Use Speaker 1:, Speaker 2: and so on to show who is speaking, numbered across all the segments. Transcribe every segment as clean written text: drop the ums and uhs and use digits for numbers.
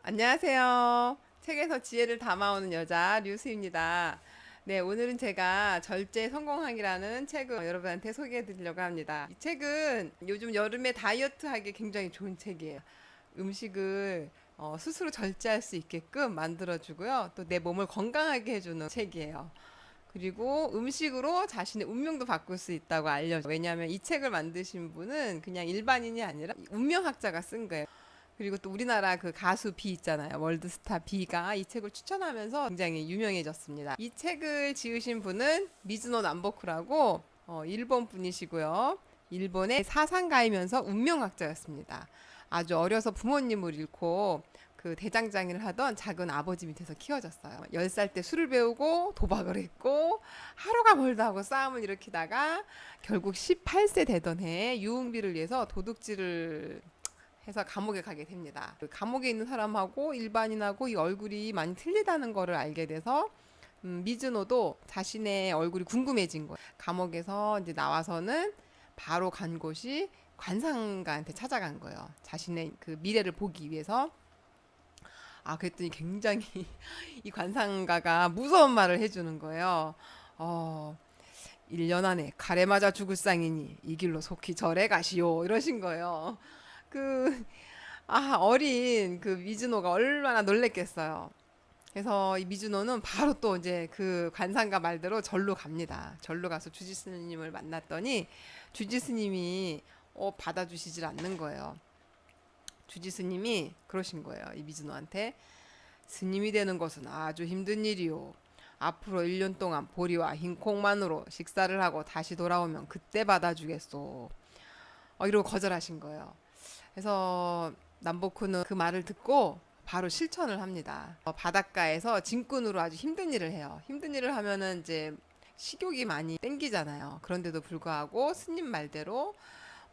Speaker 1: 안녕하세요. 책에서 지혜를 담아오는 여자 류수입니다. 네, 오늘은 제가 절제 성공학이라는 책을 여러분한테 소개해 드리려고 합니다. 이 책은 요즘 여름에 다이어트하기 굉장히 좋은 책이에요. 음식을 스스로 절제할 수 있게끔 만들어주고요. 또 내 몸을 건강하게 해주는 책이에요. 그리고 음식으로 자신의 운명도 바꿀 수 있다고 알려줘요. 왜냐하면 이 책을 만드신 분은 그냥 일반인이 아니라 운명학자가 쓴 거예요. 그리고 또 우리나라 그 가수 비 있잖아요. 월드스타 비가 이 책을 추천하면서 굉장히 유명해졌습니다. 이 책을 지으신 분은 미즈노 남보쿠라고 일본 분이시고요. 일본의 사상가이면서 운명학자였습니다. 아주 어려서 부모님을 잃고 그 대장장이를 하던 작은 아버지 밑에서 키워졌어요. 10살 때 술을 배우고 도박을 했고 하루가 멀다 하고 싸움을 일으키다가 결국 18세 되던 해에 유흥비를 위해서 도둑질을 해서 감옥에 가게 됩니다. 그 감옥에 있는 사람하고 일반인하고 이 얼굴이 많이 틀리다는 거를 알게 돼서 미즈노도 자신의 얼굴이 궁금해진 거예요. 감옥에서 이제 나와서는 바로 간 곳이 관상가한테 찾아간 거예요. 자신의 그 미래를 보기 위해서. 그랬더니 굉장히 이 관상가가 무서운 말을 해주는 거예요. 어, 1년 안에 칼에 맞아 죽을 상이니 이 길로 속히 절에 가시오. 이러신 거예요. 그, 어린 그 미즈노가 얼마나 놀랬겠어요. 그래서 이 미즈노는 바로 또 이제 그 관상가 말대로 절로 갑니다. 절로 가서 주지스님을 만났더니 주지스님이 받아주시질 않는 거예요. 주지스님이 그러신 거예요. 이 미즈노한테 스님이 되는 것은 아주 힘든 일이요. 앞으로 1년 동안 보리와 흰콩만으로 식사를 하고 다시 돌아오면 그때 받아주겠소. 이러고 거절하신 거예요. 그래서 남보쿠는 그 말을 듣고 바로 실천을 합니다. 바닷가에서 짐꾼으로 아주 힘든 일을 해요. 힘든 일을 하면은 이제 식욕이 많이 땡기잖아요. 그런데도 불구하고 스님 말대로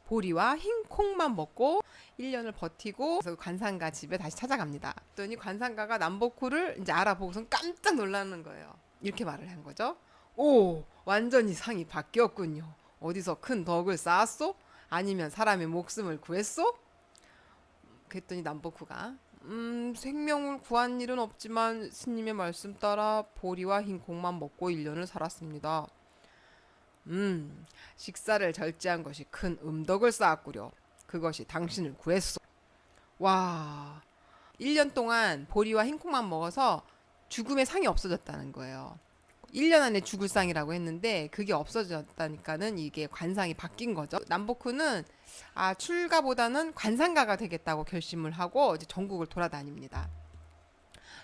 Speaker 1: 보리와 흰 콩만 먹고 1년을 버티고 그래서 관상가 집에 다시 찾아갑니다. 그랬더니 관상가가 남보쿠를 이제 알아보고선 깜짝 놀라는 거예요. 이렇게 말을 한 거죠. 오, 완전히 상이 바뀌었군요. 어디서 큰 덕을 쌓았소? 아니면 사람의 목숨을 구했소? 그랬더니 남보쿠가 생명을 구한 일은 없지만 스님의 말씀 따라 보리와 흰콩만 먹고 1년을 살았습니다. 식사를 절제한 것이 큰 음덕을 쌓았구려. 그것이 당신을 구했소. 와, 1년 동안 보리와 흰콩만 먹어서 죽음의 상이 없어졌다는 거예요. 1년 안에 죽을 상이라고 했는데 그게 없어졌다니까는 이게 관상이 바뀐 거죠. 남보쿠는 출가보다는 관상가가 되겠다고 결심을 하고 이제 전국을 돌아다닙니다.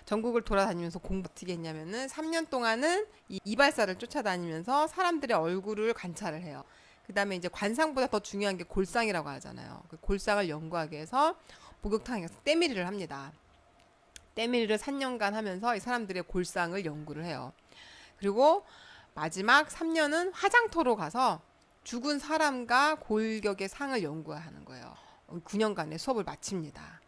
Speaker 1: 전국을 돌아다니면서 공부 어떻게 했냐면은 3년 동안은 이 이발사를 쫓아다니면서 사람들의 얼굴을 관찰을 해요. 그 다음에 이제 관상보다 더 중요한 게 골상이라고 하잖아요. 그 골상을 연구하기 위해서 목욕탕에 가서 때밀이를 합니다. 때밀이를 3년간 하면서 이 사람들의 골상을 연구를 해요. 그리고 마지막 3년은 화장터로 가서 죽은 사람과 골격의 상을 연구하는 거예요. 9년간의 수업을 마칩니다.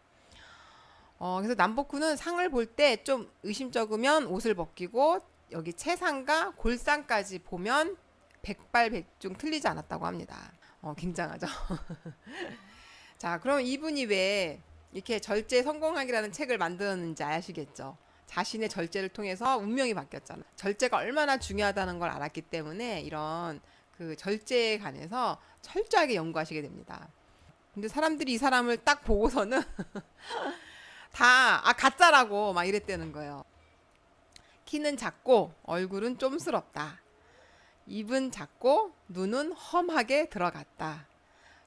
Speaker 1: 그래서 남보쿠는 상을 볼 때 좀 의심쩍으면 옷을 벗기고 여기 채상과 골상까지 보면 백발백중 틀리지 않았다고 합니다. 굉장하죠. 자, 그럼 이분이 왜 이렇게 절제 성공학이라는 책을 만드는지 아시겠죠? 자신의 절제를 통해서 운명이 바뀌었잖아. 절제가 얼마나 중요하다는 걸 알았기 때문에 이런 그 절제에 관해서 철저하게 연구하시게 됩니다. 근데 사람들이 이 사람을 딱 보고서는 다 가짜라고 막 이랬다는 거예요. 키는 작고 얼굴은 좀스럽다. 입은 작고 눈은 험하게 들어갔다.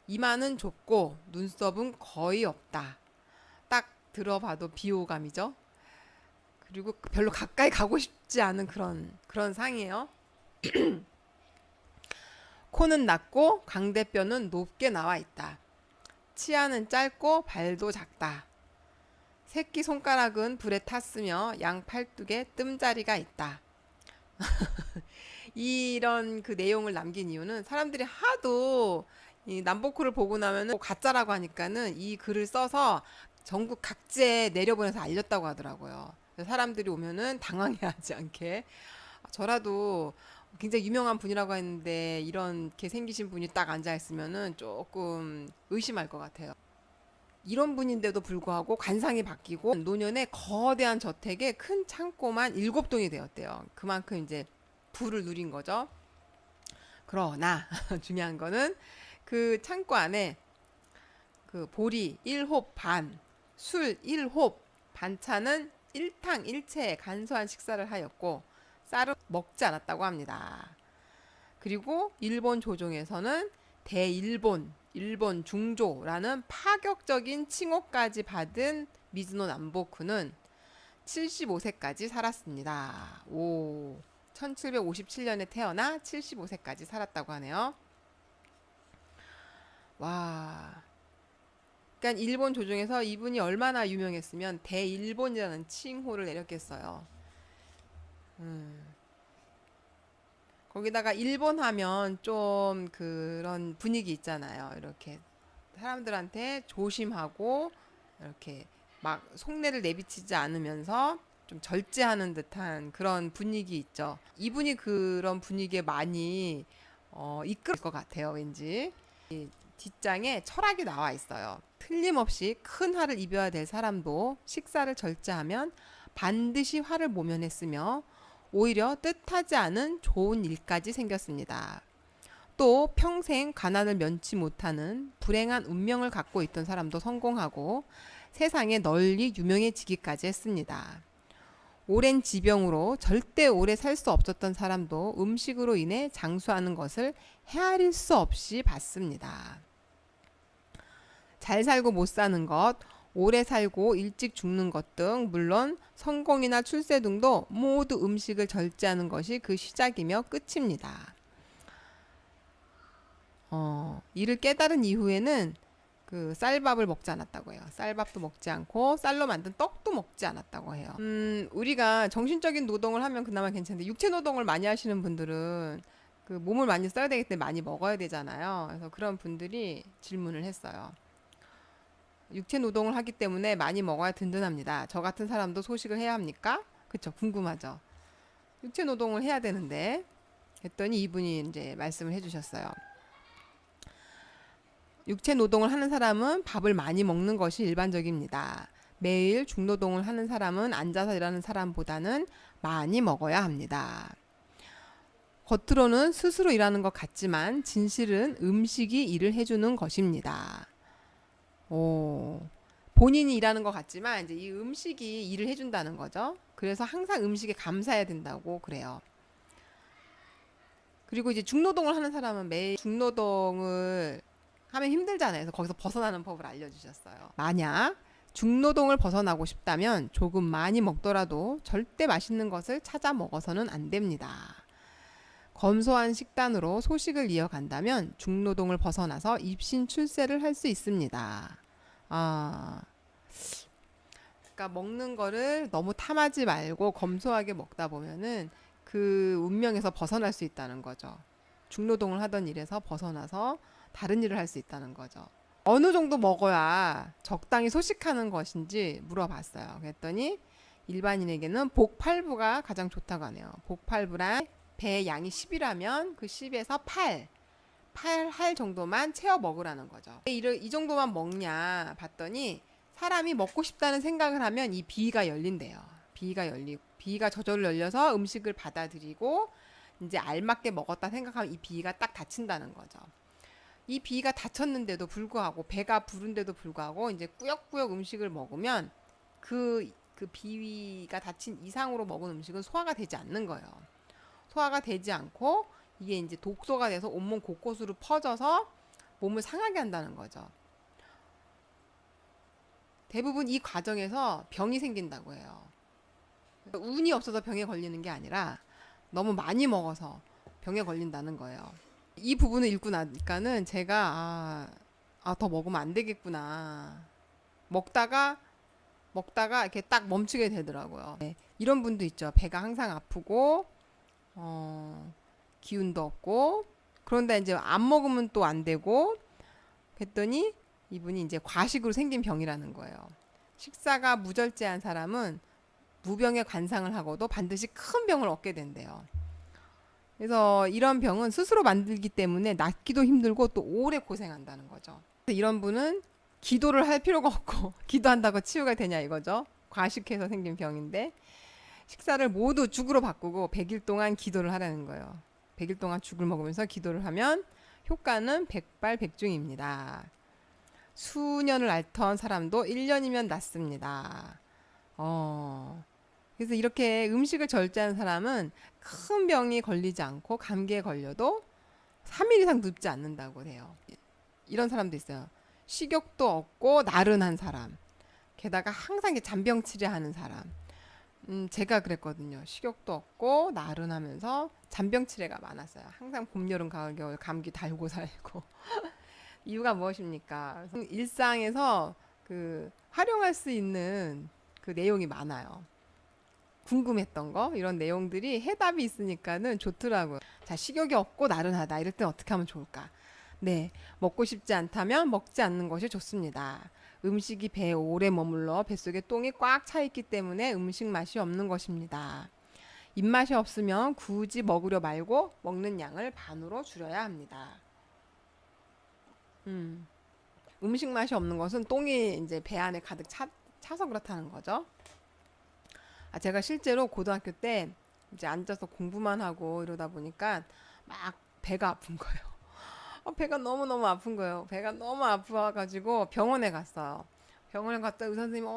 Speaker 1: 이마는 좁고 눈썹은 거의 없다. 딱 들어봐도 비호감이죠. 그리고 별로 가까이 가고 싶지 않은 그런 상이에요. 코는 낮고 광대뼈는 높게 나와 있다. 치아는 짧고 발도 작다. 새끼 손가락은 불에 탔으며 양 팔뚝에 뜸자리가 있다. 이런 그 내용을 남긴 이유는 사람들이 하도 이 남보쿠를 보고 나면은 가짜라고 하니까는 이 글을 써서 전국 각지에 내려보내서 알렸다고 하더라고요. 사람들이 오면은 당황해하지 않게 저라도 굉장히 유명한 분이라고 했는데 이렇게 생기신 분이 딱 앉아 있으면은 조금 의심할 것 같아요. 이런 분인데도 불구하고 관상이 바뀌고 노년에 거대한 저택에 큰 창고만 7동이 되었대요. 그만큼 이제 부를 누린 거죠. 그러나 중요한 거는 그 창고 안에 그 보리 1홉 반, 술 1홉, 반찬은 1탕 1채의 간소한 식사를 하였고 쌀은 먹지 않았다고 합니다. 그리고 일본 조정에서는 대일본, 일본 중조라는 파격적인 칭호까지 받은 미즈노 남보쿠는 75세까지 살았습니다. 1757년에 태어나 75세까지 살았다고 하네요. 와. 그러니까 일본 조정에서 이분이 얼마나 유명했으면 대일본이라는 칭호를 내렸겠어요. 거기다가 일본 하면 좀 그런 분위기 있잖아요. 이렇게 사람들한테 조심하고 이렇게 막 속내를 내비치지 않으면서 좀 절제하는 듯한 그런 분위기 있죠. 이분이 그런 분위기에 많이 이끌 것 같아요. 왠지. 이 뒷장에 철학이 나와 있어요. 틀림없이 큰 화를 입어야 될 사람도 식사를 절제하면 반드시 화를 모면했으며 오히려 뜻하지 않은 좋은 일까지 생겼습니다. 또 평생 가난을 면치 못하는 불행한 운명을 갖고 있던 사람도 성공하고 세상에 널리 유명해지기까지 했습니다. 오랜 지병으로 절대 오래 살 수 없었던 사람도 음식으로 인해 장수하는 것을 헤아릴 수 없이 봤습니다. 잘 살고 못 사는 것, 오래 살고 일찍 죽는 것 등 물론 성공이나 출세 등도 모두 음식을 절제하는 것이 그 시작이며 끝입니다. 이를 깨달은 이후에는 그 쌀밥을 먹지 않았다고 해요. 쌀밥도 먹지 않고 쌀로 만든 떡도 먹지 않았다고 해요. 우리가 정신적인 노동을 하면 그나마 괜찮은데 육체 노동을 많이 하시는 분들은 그 몸을 많이 써야 되기 때문에 많이 먹어야 되잖아요. 그래서 그런 분들이 질문을 했어요. 육체 노동을 하기 때문에 많이 먹어야 든든합니다. 저 같은 사람도 소식을 해야 합니까? 그쵸? 궁금하죠? 육체 노동을 해야 되는데 했더니 이분이 이제 말씀을 해주셨어요. 육체 노동을 하는 사람은 밥을 많이 먹는 것이 일반적입니다. 매일 중노동을 하는 사람은 앉아서 일하는 사람보다는 많이 먹어야 합니다. 겉으로는 스스로 일하는 것 같지만 진실은 음식이 일을 해주는 것입니다. 본인이 일하는 것 같지만 이제 이 음식이 일을 해준다는 거죠. 그래서 항상 음식에 감사해야 된다고 그래요. 그리고 이제 중노동을 하는 사람은 매일 중노동을 하면 힘들잖아요. 그래서 거기서 벗어나는 법을 알려주셨어요. 만약 중노동을 벗어나고 싶다면 조금 많이 먹더라도 절대 맛있는 것을 찾아 먹어서는 안 됩니다. 검소한 식단으로 소식을 이어간다면 중노동을 벗어나서 입신 출세를 할 수 있습니다. 그러니까 먹는 거를 너무 탐하지 말고 검소하게 먹다 보면은 그 운명에서 벗어날 수 있다는 거죠. 중노동을 하던 일에서 벗어나서 다른 일을 할 수 있다는 거죠. 어느 정도 먹어야 적당히 소식하는 것인지 물어봤어요. 그랬더니 일반인에게는 복8부가 가장 좋다고 하네요. 복8부란 배의 양이 10이라면 그 10에서 8할 정도만 채워 먹으라는 거죠. 이 정도만 먹냐 봤더니 사람이 먹고 싶다는 생각을 하면 이 비가 열린대요. 비가 저절로 열려서 음식을 받아들이고 이제 알맞게 먹었다 생각하면 이 비가 딱 닫힌다는 거죠. 이 비가 닫혔는데도 불구하고 배가 부른데도 불구하고 이제 꾸역꾸역 음식을 먹으면 그 비위가 닫힌 이상으로 먹은 음식은 소화가 되지 않는 거예요. 소화가 되지 않고 이게 이제 독소가 돼서 온몸 곳곳으로 퍼져서 몸을 상하게 한다는 거죠. 대부분 이 과정에서 병이 생긴다고 해요. 운이 없어서 병에 걸리는 게 아니라 너무 많이 먹어서 병에 걸린다는 거예요. 이 부분을 읽고 나니까는 제가 더 먹으면 안 되겠구나. 먹다가 이렇게 딱 멈추게 되더라고요. 네, 이런 분도 있죠. 배가 항상 아프고 기운도 없고 그런데 이제 안 먹으면 또 안 되고 그랬더니 이분이 이제 과식으로 생긴 병이라는 거예요. 식사가 무절제한 사람은 무병의 관상을 하고도 반드시 큰 병을 얻게 된대요. 그래서 이런 병은 스스로 만들기 때문에 낫기도 힘들고 또 오래 고생한다는 거죠. 이런 분은 기도를 할 필요가 없고 기도한다고 치유가 되냐 이거죠. 과식해서 생긴 병인데 식사를 모두 죽으로 바꾸고 100일 동안 기도를 하라는 거예요. 100일 동안 죽을 먹으면서 기도를 하면 효과는 백발백중입니다. 수년을 앓던 사람도 1년이면 낫습니다. 그래서 이렇게 음식을 절제하는 사람은 큰 병이 걸리지 않고 감기에 걸려도 3일 이상 눕지 않는다고 해요. 이런 사람도 있어요. 식욕도 없고 나른한 사람. 게다가 항상 잔병 치레하는 사람. 제가 그랬거든요. 식욕도 없고 나른하면서 잔병 치레가 많았어요. 항상 봄, 여름, 가을, 겨울 감기 달고 살고. 이유가 무엇입니까? 일상에서 활용할 수 있는 그 내용이 많아요. 궁금했던 거 이런 내용들이 해답이 있으니까는 좋더라고요. 자, 식욕이 없고 나른하다 이럴 땐 어떻게 하면 좋을까? 네, 먹고 싶지 않다면 먹지 않는 것이 좋습니다. 음식이 배에 오래 머물러 뱃속에 똥이 꽉 차 있기 때문에 음식 맛이 없는 것입니다. 입맛이 없으면 굳이 먹으려 말고 먹는 양을 반으로 줄여야 합니다. 음식 맛이 없는 것은 똥이 이제 배 안에 가득 차서 그렇다는 거죠. 제가 실제로 고등학교 때 이제 앉아서 공부만 하고 이러다 보니까 막 배가 아픈 거예요. 배가 너무너무 아픈 거예요. 배가 너무 아파가지고 병원에 갔어요. 병원에 갔다 의사 선생님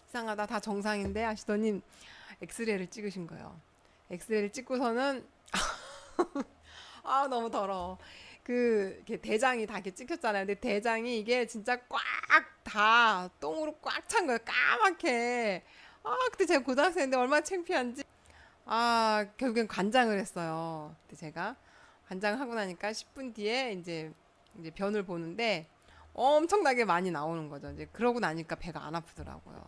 Speaker 1: 이상하다 다 정상인데 하시더니 엑스레이를 찍으신 거예요. 엑스레이를 찍고서는 너무 더러워. 이렇게 대장이 다 이렇게 찍혔잖아요. 근데 대장이 이게 진짜 꽉 다 똥으로 꽉 찬 거예요. 까맣게. 그때 제가 고등학생인데 얼마나 창피한지. 결국엔 관장을 했어요. 그때 제가 관장하고 나니까 10분 뒤에 이제 변을 보는데 엄청나게 많이 나오는 거죠. 이제 그러고 나니까 배가 안 아프더라고요.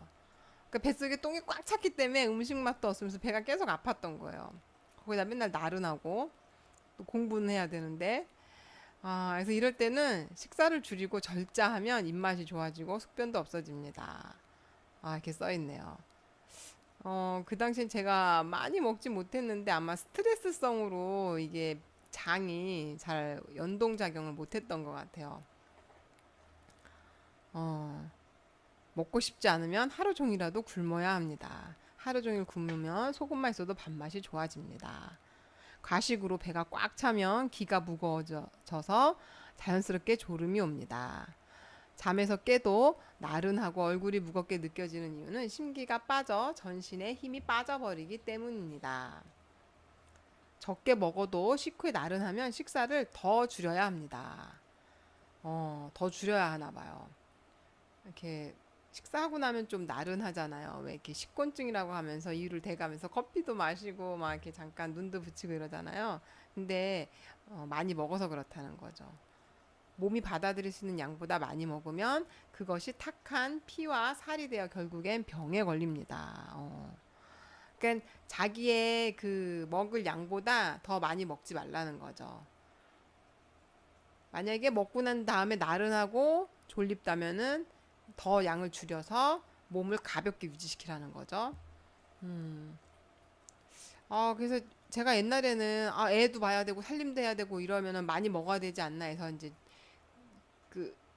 Speaker 1: 그러니까 뱃속에 똥이 꽉 찼기 때문에 음식 맛도 없으면서 배가 계속 아팠던 거예요. 거기다 맨날 나른하고 또 공부는 해야 되는데 그래서 이럴 때는 식사를 줄이고 절제하면 입맛이 좋아지고 숙변도 없어집니다. 이렇게 써 있네요. 그 당시엔 제가 많이 먹지 못했는데 아마 스트레스성으로 이게 장이 잘 연동작용을 못했던 것 같아요. 먹고 싶지 않으면 하루 종일이라도 굶어야 합니다. 하루 종일 굶으면 소금만 있어도 밥맛이 좋아집니다. 과식으로 배가 꽉 차면 기가 무거워져서 자연스럽게 졸음이 옵니다. 잠에서 깨도 나른하고 얼굴이 무겁게 느껴지는 이유는 심기가 빠져 전신에 힘이 빠져버리기 때문입니다. 적게 먹어도 식후에 나른하면 식사를 더 줄여야 합니다. 더 줄여야 하나 봐요. 이렇게 식사하고 나면 좀 나른하잖아요. 왜 이렇게 식곤증이라고 하면서 이유를 대가면서 커피도 마시고 막 이렇게 잠깐 눈도 붙이고 이러잖아요. 근데 많이 먹어서 그렇다는 거죠. 몸이 받아들일 수 있는 양보다 많이 먹으면 그것이 탁한 피와 살이 되어 결국엔 병에 걸립니다. 그러니까 자기의 먹을 양보다 더 많이 먹지 말라는 거죠. 만약에 먹고 난 다음에 나른하고 졸립다면은 더 양을 줄여서 몸을 가볍게 유지시키라는 거죠. 그래서 제가 옛날에는 애도 봐야 되고 살림도 해야 되고 이러면은 많이 먹어야 되지 않나 해서 이제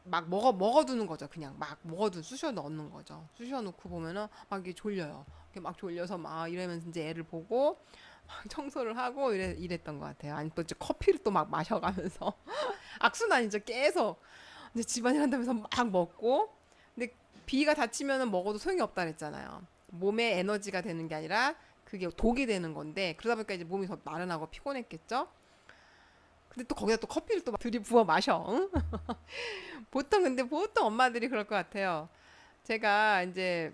Speaker 1: 막 먹어두는 거죠. 그냥 막 쑤셔 넣는 거죠. 쑤셔 놓고 보면은 막 이게 졸려요. 이렇게 막 졸려서 막 이러면서 이제 애를 보고 막 청소를 하고 이랬던 것 같아요. 아니 또 이제 커피를 또 막 마셔가면서 악순환이죠. 계속 이제 집안일 한다면서 막 먹고. 근데 비위가 닫히면은 먹어도 소용이 없다 그랬잖아요. 몸에 에너지가 되는 게 아니라 그게 독이 되는 건데 그러다 보니까 이제 몸이 더 나른하고 피곤했겠죠. 근데 또 거기다 또 커피를 또 들이부어 마셔. 응? 보통 엄마들이 그럴 것 같아요. 제가 이제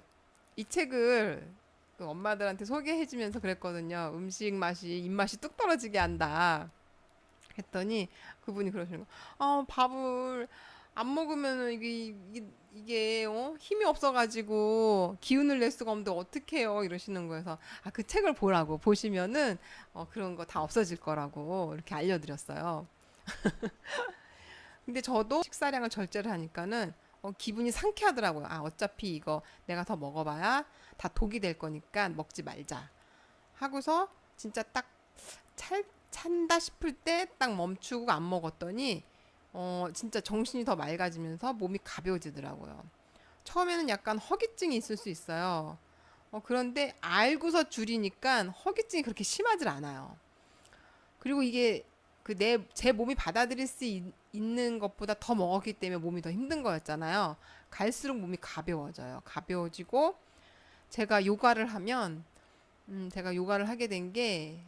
Speaker 1: 이 책을 그 엄마들한테 소개해주면서 그랬거든요. 음식 맛이 입맛이 뚝 떨어지게 한다. 했더니 그분이 그러시는 거. 밥을 안 먹으면은 이게 힘이 없어가지고 기운을 낼 수가 없는데 어떡해요 이러시는 거여서 그 책을 보라고 보시면은 그런 거 다 없어질 거라고 이렇게 알려드렸어요. 근데 저도 식사량을 절제를 하니까는 기분이 상쾌하더라고요. 어차피 이거 내가 더 먹어봐야 다 독이 될 거니까 먹지 말자 하고서 진짜 딱 찬다 싶을 때 딱 멈추고 안 먹었더니 진짜 정신이 더 맑아지면서 몸이 가벼워지더라고요. 처음에는 약간 허기증이 있을 수 있어요. 그런데 알고서 줄이니까 허기증이 그렇게 심하질 않아요. 그리고 이게 제 몸이 받아들일 수 있는 것보다 더 먹었기 때문에 몸이 더 힘든 거였잖아요. 갈수록 몸이 가벼워져요. 가벼워지고 제가 요가를 하게 된 게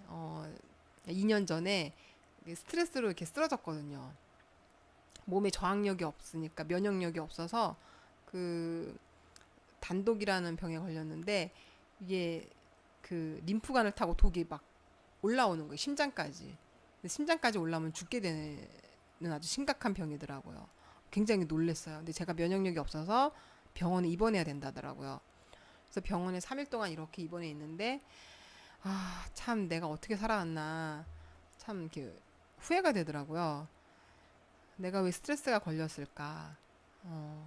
Speaker 1: 2년 전에 스트레스로 이렇게 쓰러졌거든요. 몸에 저항력이 없으니까 면역력이 없어서 그 단독이라는 병에 걸렸는데 이게 그 림프관을 타고 독이 막 올라오는 거예요. 심장까지. 근데 심장까지 올라오면 죽게 되는 아주 심각한 병이더라고요. 굉장히 놀랐어요. 근데 제가 면역력이 없어서 병원에 입원해야 된다더라고요. 그래서 병원에 3일 동안 이렇게 입원해 있는데 참 내가 어떻게 살아왔나 참 이렇게 후회가 되더라고요. 내가 왜 스트레스가 걸렸을까?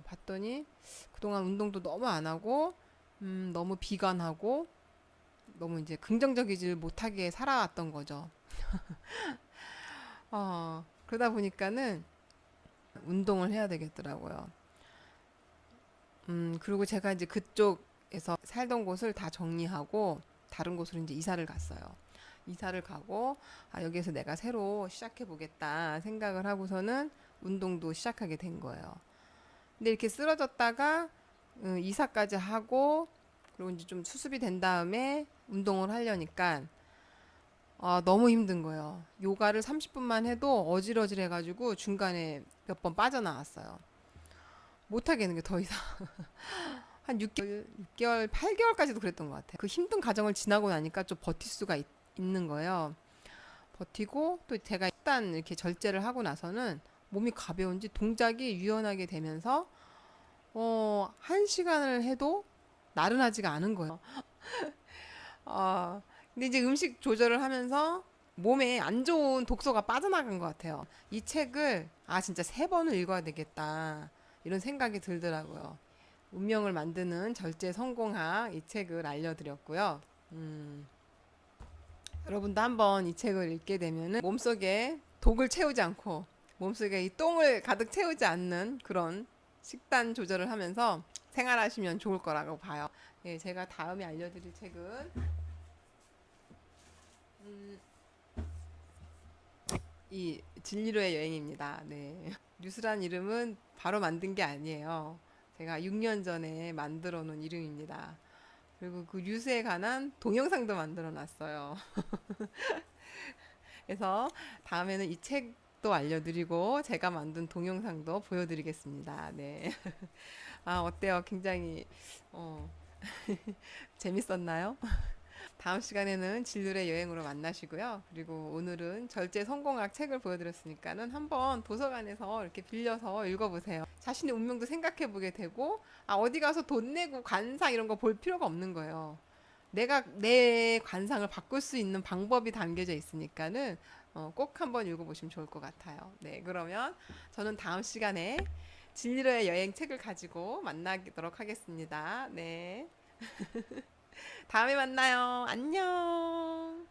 Speaker 1: 봤더니 그동안 운동도 너무 안 하고 너무 비관하고 너무 이제 긍정적이지 못하게 살아왔던 거죠. 그러다 보니까는 운동을 해야 되겠더라고요. 그리고 제가 이제 그쪽에서 살던 곳을 다 정리하고 다른 곳으로 이제 이사를 갔어요. 이사를 가고 여기에서 내가 새로 시작해 보겠다 생각을 하고서는 운동도 시작하게 된 거예요. 근데 이렇게 쓰러졌다가 이사까지 하고 그리고 이제 좀 수습이 된 다음에 운동을 하려니까 너무 힘든 거예요. 요가를 30분만 해도 어질어질 해가지고 중간에 몇 번 빠져나왔어요. 못하겠는 게 더 이상 한 6개월, 8개월까지도 그랬던 것 같아요. 그 힘든 과정을 지나고 나니까 좀 버틸 수가 있는 거예요. 버티고 또 제가 일단 이렇게 절제를 하고 나서는 몸이 가벼운지 동작이 유연하게 되면서 1시간을 해도 나른하지가 않은 거예요. 근데 이제 음식 조절을 하면서 몸에 안 좋은 독소가 빠져나간 것 같아요. 이 책을 진짜 3번을 읽어야 되겠다 이런 생각이 들더라고요. 운명을 만드는 절제 성공학 이 책을 알려드렸고요. 여러분도 한번 이 책을 읽게 되면은 몸속에 독을 채우지 않고 몸속에 이 똥을 가득 채우지 않는 그런 식단 조절을 하면서 생활하시면 좋을 거라고 봐요. 네, 제가 다음에 알려드릴 책은 이 진리로의 여행입니다. 네. 뉴스란 이름은 바로 만든 게 아니에요. 제가 6년 전에 만들어 놓은 이름입니다. 그리고 그 뉴스에 관한 동영상도 만들어 놨어요. 그래서 다음에는 이 책도 알려드리고 제가 만든 동영상도 보여드리겠습니다. 네. 어때요? 굉장히 어, 재밌었나요? 다음 시간에는 진료의 여행으로 만나시고요. 그리고 오늘은 절제 성공학 책을 보여드렸으니까는 한번 도서관에서 이렇게 빌려서 읽어보세요. 자신의 운명도 생각해보게 되고, 어디 가서 돈 내고 관상 이런 거 볼 필요가 없는 거예요. 내가 내 관상을 바꿀 수 있는 방법이 담겨져 있으니까는 꼭 한번 읽어보시면 좋을 것 같아요. 네, 그러면 저는 다음 시간에 진리로의 여행 책을 가지고 만나도록 하겠습니다. 네. 다음에 만나요. 안녕.